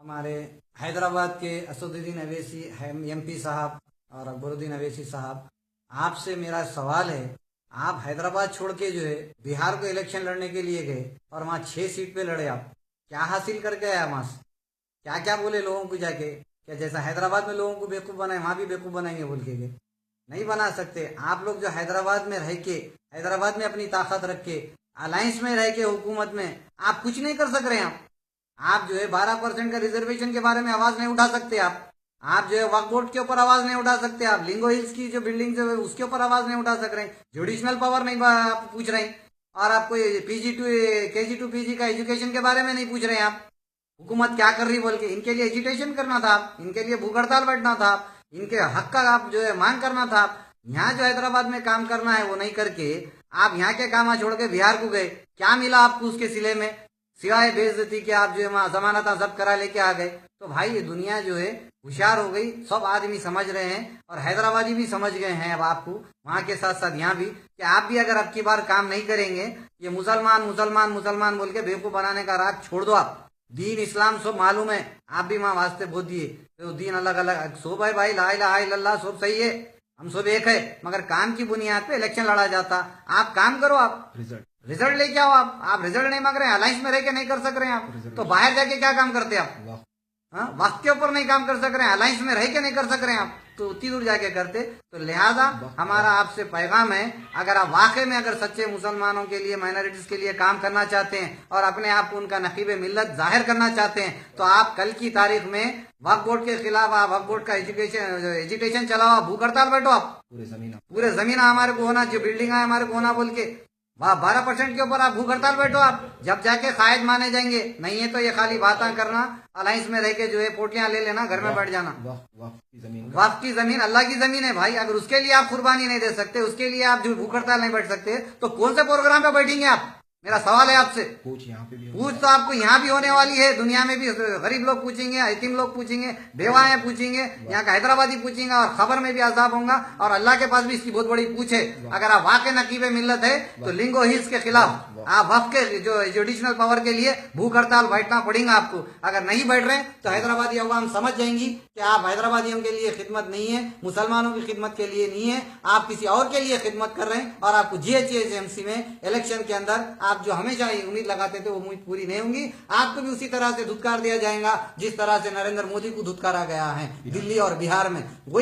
हमारे हैदराबाद के असदुद्दीन अवैसी एमपी साहब और अकबरुद्दीन अवैसी साहब, आपसे मेरा सवाल है। आप हैदराबाद छोड़ के जो है बिहार को इलेक्शन लड़ने के लिए गए और वहाँ 6 सीट पे लड़े। आप क्या हासिल करके आया वहां से? क्या क्या बोले लोगों को जाके? क्या जैसा हैदराबाद में लोगों को बेवकूफ बनाए वहां भी बेवकूफ बनाएंगे बोल के गए? नहीं बना सकते। आप लोग जो हैदराबाद में रह के, हैदराबाद में अपनी ताकत रख के, अलायंस में रह के हुकूमत में आप कुछ नहीं कर सक रहे हैं। आप जो है 12% का रिजर्वेशन के बारे में आवाज नहीं उठा सकते। आप जो है वक्फ बोर्ड के ऊपर आवाज नहीं उठा सकते। आप लिंगो हिल्स की जो बिल्डिंग है उसके ऊपर आवाज नहीं उठा सक रहे। जुडिशनल पावर नहीं आप पूछ रहे हैं। और आपको KG2 PG का एजुकेशन के बारे में नहीं पूछ रहे हैं। आप हुकूमत क्या कर रही बोल के इनके लिए एजिटेशन करना था। इनके लिए भूख हड़ताल बैठना था। इनके हक का आप जो है मांग करना था। यहाँ जो हैदराबाद में काम करना है वो नहीं करके आप यहाँ के काम छोड़ के बिहार को गए। क्या मिला आपको उसके सिले में? सिवाय बेइज्जती के आप जो है जमानत जब्त करा लेके आ गए। तो भाई ये दुनिया जो है होशियार हो गई। सब आदमी समझ रहे हैं और हैदराबादी भी समझ गए हैं अब आपको, वहां के साथ साथ यहाँ भी, कि आप भी अगर अब की बार काम नहीं करेंगे, ये मुसलमान मुसलमान मुसलमान बोल के बेवकूफ बनाने का राग छोड़ दो। आप दीन इस्लाम सब मालूम है। आप भी वहां वास्ते बोल दिए तो दीन अलग अलग सब है भाई, ला इलाहा इल्लल्लाह सब सही है, हम सब एक है, मगर काम की बुनियाद पे इलेक्शन लड़ा जाता। आप काम करो, आप रिजल्ट लेके आओ। आप रिजल्ट नहीं मांग रहे हैं, अलायंस में रह के नहीं कर सक रहे हैं आप, तो बाहर जाके क्या काम करते हैं आप? वक्त के ऊपर नहीं काम कर सक रहे हैं, अलायंस में रह के नहीं कर सक रहे हैं आप, तो उतनी दूर जाके करते। तो लिहाजा हमारा आपसे पैगाम है, अगर आप वाकई में अगर सच्चे मुसलमानों के लिए, माइनॉरिटीज के लिए काम करना चाहते हैं और अपने आप को उनका नकीब मिल्लत जाहिर करना चाहते हैं, तो आप कल की तारीख में वक्फ बोर्ड के खिलाफ, आप वक्फ बोर्ड का एजुटेशन चलाओ, आप भूख हड़ताल बैठो। आप पूरे जमीन हमारे को होना, जो बिल्डिंग है हमारे को होना बोल के 12% के ऊपर आप भूख हड़ताल बैठो। आप जब जाके कायद माने जाएंगे, नहीं है तो ये खाली बातें करना, अलायंस में रह के जो है पोटियां ले लेना, घर में बैठ जाना। वक्फ की जमीन अल्लाह की जमीन है भाई। अगर उसके लिए आप कुर्बानी नहीं दे सकते, उसके लिए आप जो भूख हड़ताल नहीं बैठ सकते, तो कौन से प्रोग्राम पे बैठेंगे आप? मेरा सवाल है आपसे। पूछ तो आपको यहाँ भी होने वाली है, दुनिया में भी गरीब लोग पूछेंगे, यतीम लोग पूछेंगे, बेवाएं पूछेंगे, यहाँ का हैदराबादी पूछेंगे, और खबर में भी अजाब होगा, और अल्लाह के पास भी इसकी बहुत बड़ी पूछ है। अगर आप वाकई नकीब मिल्लत है तो लिंगो हिल्स के खिलाफ आप वक्फ के जो जुडिशनल पावर के लिए भूख हड़ताल बैठना पड़ेगा आपको। अगर नहीं बैठ रहे तो हैदराबादी अवाम समझ जाएंगी कि आप हैदराबादियों के लिए खिदमत नहीं है, मुसलमानों की खिदमत के लिए नहीं है, आप किसी और के लिए खिदमत कर रहे हैं। और आपको GHMC में इलेक्शन के अंदर आप जो हमेशा उम्मीद लगाते थे वो उम्मीद पूरी नहीं होंगी। आपको भी उसी तरह से धुतकार दिया जाएगा जिस तरह से नरेंद्र मोदी को धुतकारा गया है दिल्ली और बिहार में। वही